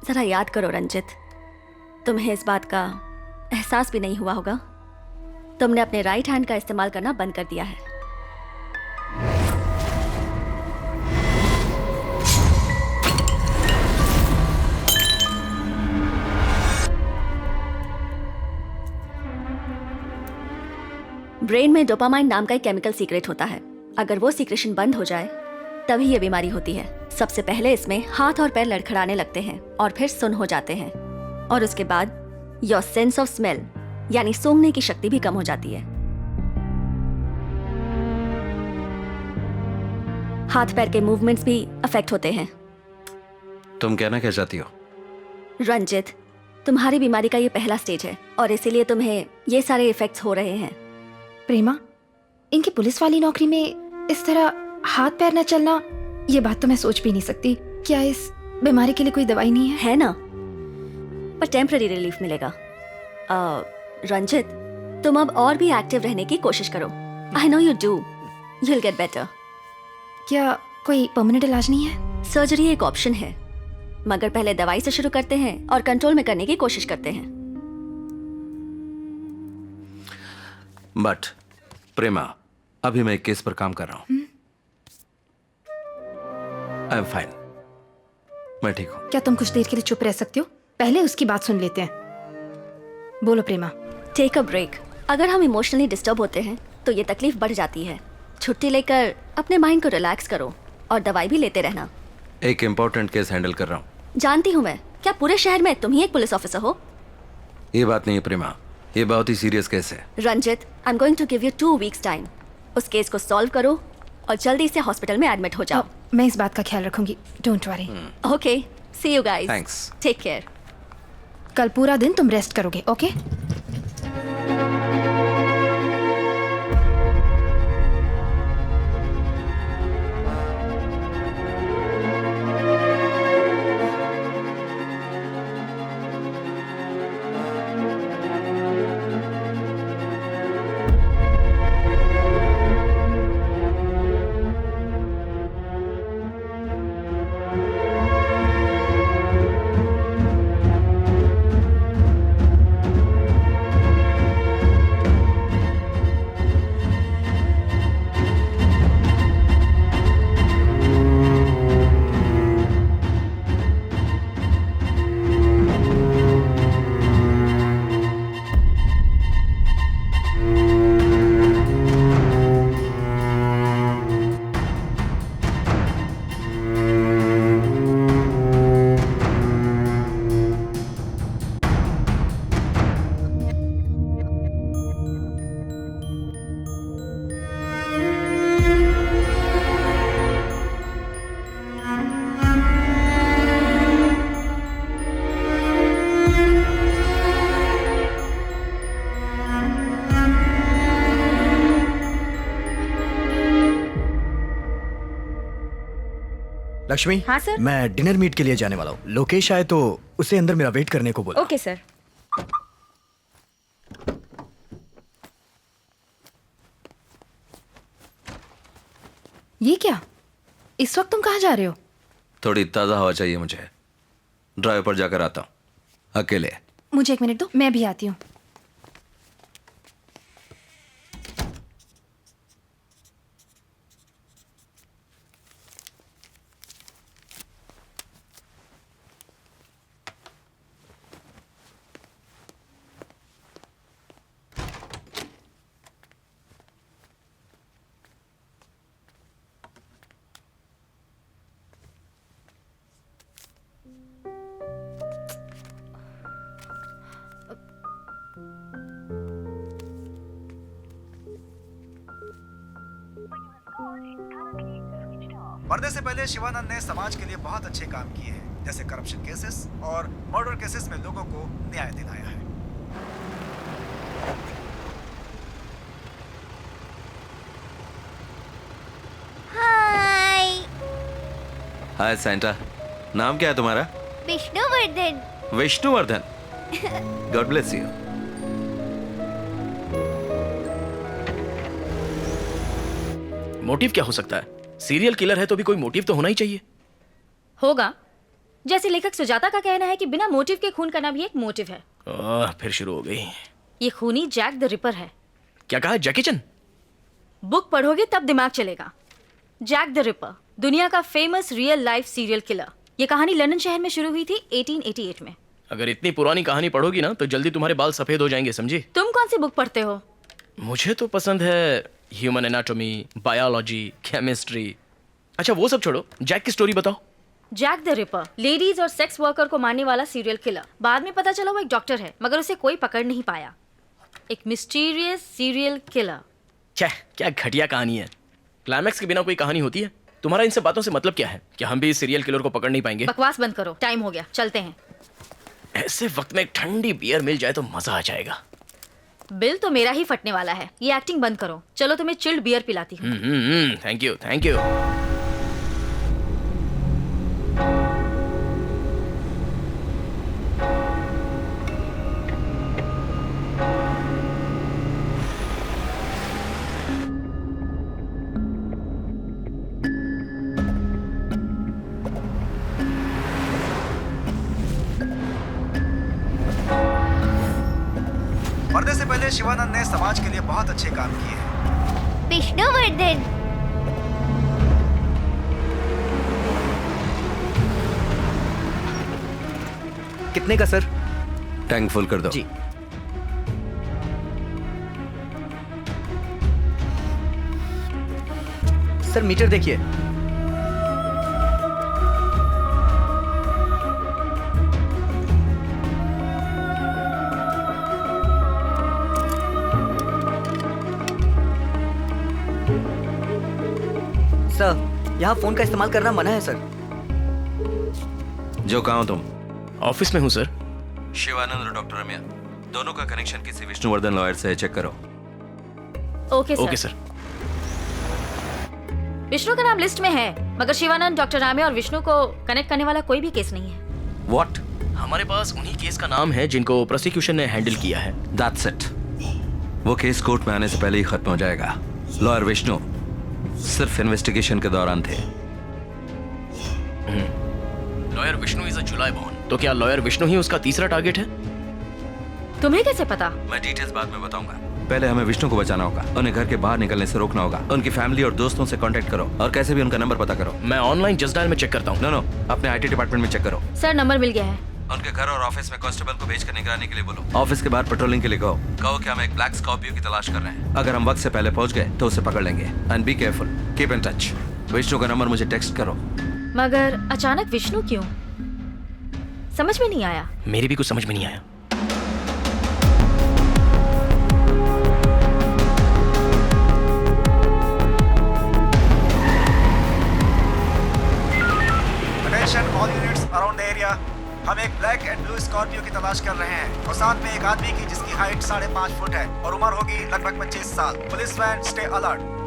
जरा याद करो रंजित, तुम्हें इस बात का एहसास भी नहीं हुआ होगा। तुमने अपने राइट हैंड का इस्तेमाल करना बंद कर दिया है। ब्रेन में डोपामाइन नाम का एक केमिकल सीक्रेट होता है। अगर वो सीक्रेशन बंद हो जाए तभी ये बीमारी होती है। सबसे पहले इसमें हाथ और पैर लड़खड़ाने लगते हैं और फिर सुन्न हो जाते हैं, और उसके बाद योर सेंस ऑफ स्मेल यानी सूंघने की शक्ति भी कम हो जाती है। हाथ पैर के मूवमेंट्स भी अफेक्ट होते हैं। तुम कहना क्या चाहती हो? रंजित, तुम्हारी बीमारी का ये पहला स्टेज है और इसीलिए तुम्हें ये सारे इफेक्ट्स हो रहे हैं। प्रेमा, इनकी पुलिस वाली नौकरी में इस तरह हाथ पैर न चलना, ये बात तो मैं सोच भी नहीं सकती। क्या इस बीमारी के लिए कोई दवाई नहीं है ना? पर टेम्पररी रिलीफ मिलेगा। रंजित, तुम अब और भी एक्टिव रहने की कोशिश करो। I know you do, you will get better. क्या कोई परमानेंट इलाज नहीं है? सर्जरी एक ऑप्शन है, मगर पहले दवाई से शुरू करते हैं और कंट्रोल में करने की कोशिश करते हैं। बट प्रेमा, अभी मैं एक केस पर काम कर रहा हूं। आई एम फाइन, मैं ठीक हूं। क्या तुम कुछ देर के लिए चुप रह सकते हो? पहले उसकी बात सुन लेते हैं। बोलो प्रेमा। Take a break. अगर हम इमोशनली डिस्टर्ब होते हैं तो ये तकलीफ बढ़ जाती है। छुट्टी लेकर अपने माइंड को रिलैक्स करो और दवाई भी लेते रहना। एक इम्पोर्टेंट केस हैंडल कर रहा हूं। जानती हूँ मैं, क्या पूरे शहर में तुम ही एक पुलिस ऑफिसर हो? ये बात नहीं है प्रेमा, ये बहुत ही सीरियस केस है। Ranjit, I am going to give you 2 weeks time. उस केस को सॉल्व करो और जल्दी से हॉस्पिटल में एडमिट हो जाओ। मैं इस बात का ख्याल रखूंगी, don't worry. Okay, see you guys. Thanks. Take care. कल पूरा दिन तुम रेस्ट करोगे, ओके? लक्ष्मी। हाँ सर। मैं डिनर मीट के लिए जाने वाला हूँ। लोकेश आए तो उसे अंदर मेरा वेट करने को बोला। Okay sir. ये क्या? इस वक्त तुम कहाँ जा रहे हो? थोड़ी ताज़ा हवा चाहिए मुझे। ड्राइव पर जाकर आता हूँ अकेले। मुझे 1 मिनट दो, मैं भी आती हूँ। मरने से पहले शिवानंद ने समाज के लिए बहुत अच्छे काम किए हैं, जैसे करप्शन केसेस और मर्डर केसेस में लोगों को न्याय दिलाया है। हाय। हाय सैंटा, नाम क्या है तुम्हारा? Vishnuvardhana. Vishnuvardhana. God bless you. Motive क्या हो सकता है? सीरियल किलर है तो भी कोई मोटिव तो होना ही चाहिए। होगा, जैसे लेखक सुजाता का कहना है कि बिना मोटिव के खून करना भी एक मोटिव है। फिर शुरू हो गई। ये खूनी जैक द रिपर है। क्या कहा? जैकी चैन? बुक पढ़ोगे तब दिमाग चलेगा। जैक द रिपर, दुनिया का famous real life serial killer. ये कहानी लंदन शहर में शुरू हुई थी 1888 में। अगर इतनी पुरानी कहानी पढ़ोगी ना तो जल्दी तुम्हारे बाल सफेद हो जाएंगे, समझी? तुम कौन सी बुक पढ़ते हो? मुझे तो पसंद है ह्यूमन एनाटॉमी, बायोलॉजी, केमिस्ट्री। अच्छा वो सब छोड़ो, जैक की स्टोरी बताओ। जैक द रिपर लेडीज और सेक्स वर्कर को मारने वाला सीरियल किलर। बाद में पता चला वो एक डॉक्टर है, मगर उसे कोई पकड़ नहीं पाया। एक मिस्टीरियस सीरियल किलर। क्या घटिया कहानी है। क्लाइमैक्स के बिना कोई कहानी होती है? तुम्हारा इन सब बातों से मतलब क्या है? क्या हम भी इस सीरियल किलर को पकड़ नहीं पाएंगे? बकवास बंद करो, टाइम हो गया, चलते हैं। ऐसे वक्त में एक ठंडी बियर मिल जाए तो मजा आ जाएगा। बिल तो मेरा ही फटने वाला है। ये एक्टिंग बंद करो, चलो तुम्हें चिल्ड बियर पिलाती हूँ। Thank you, thank you. मरने से पहले शिवानंद ने समाज के लिए बहुत अच्छे काम किए हैं। विष्णुवर्धन, कितने का सर? टैंक फुल कर दो। जी। सर मीटर देखिए। सर, यहाँ फोन का इस्तेमाल करना मना है सर। जो कहा तुम? ऑफिस में हूँ सर। शिवानंद और डॉक्टर रम्या दोनों का कनेक्शन किसी विष्णुवर्धन लॉयर से चेक करो। Okay sir. Okay sir. Vishnu का नाम लिस्ट में है, मगर शिवानंद, डॉक्टर रामे और विष्णु को कनेक्ट करने वाला कोई भी केस नहीं है। व्हाट? हमारे पास उन्हीं केस का नाम है जिनको प्रोसिक्यूशन ने हैंडल किया है। That's it. वो केस कोर्ट में आने से पहले ही खत्म हो जाएगा। लॉयर विष्णु सिर्फ इन्वेस्टिगेशन के दौरान थे। Lawyer Vishnu is a July born. तो क्या लॉयर विष्णु ही उसका तीसरा टारगेट है? तुम्हें कैसे पता? मैं डिटेल्स बाद में बताऊंगा। पहले हमें विष्णु को बचाना होगा। उन्हें घर के बाहर निकलने से रोकना होगा। उनकी फैमिली और दोस्तों से कांटेक्ट करो और कैसे भी उनका नंबर पता करो। मैं ऑनलाइन जस्ट डायल में चेक करता हूँ। नो, अपने आईटी डिपार्टमेंट में चेक करो। सर नंबर मिल गया है। उनके घर और ऑफिस में कांस्टेबल को भेजकर निगरानी के लिए बोलो। ऑफिस के बाहर पेट्रोलिंग के लिए कहो कि हम एक ब्लैक स्कॉर्पियो की तलाश कर रहे हैं। अगर हम वक्त से पहले पहुंच गए तो उसे पकड़ लेंगे। And be careful, keep in touch. Vishnu का नंबर मुझे टेक्स्ट करो। मगर अचानक विष्णु क्यों? समझ में नहीं आया। मेरी भी कुछ समझ में नहीं आया। Attention all units around the area. हम एक ब्लैक एंड ब्लू स्कॉर्पियो की तलाश कर रहे हैं और साथ में एक आदमी की जिसकी हाइट 5.5 फुट है और उम्र होगी लगभग 25 साल। Police van, stay alert.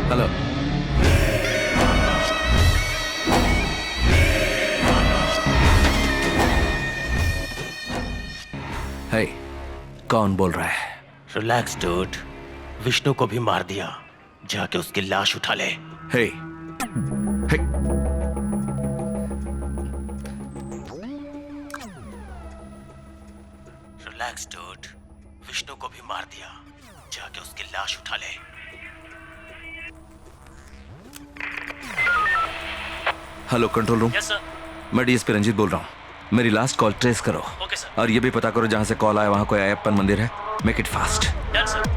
Hello. Hey, कौन बोल रहा है? रिलैक्स डूड, विष्णु को भी मार दिया। जाके उसकी लाश उठा ले। हे, हे, रिलैक्स डूड, विष्णु को भी मार दिया। जाके उसकी लाश उठा ले। Hello control room. Yes sir. मैं डीएसपी रंजीत बोल रहा हूँ। मेरी लास्ट कॉल ट्रेस करो। Okay sir. और ये भी पता करो जहाँ से कॉल आया वहाँ कोई अयप्पन मंदिर है। Make it fast. Done sir.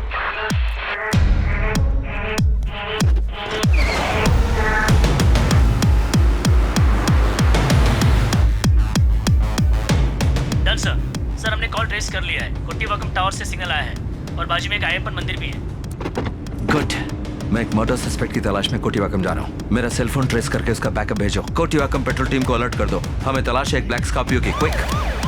Trace कर लिया है। कोट्टीवाकम टावर से सिग्नल आया है और बाजू में एक अय्यप्पन मंदिर भी है। गुड। मैं एक मर्डर सस्पेक्ट की तलाश में कोट्टीवाकम जा रहा हूँ। मेरा सेल फोन ट्रेस करके उसका बैकअप भेजो। कोट्टीवाकम पेट्रोल टीम को अलर्ट कर दो। हमें तलाश है एक ब्लैक स्कॉर्पियो की। क्विक।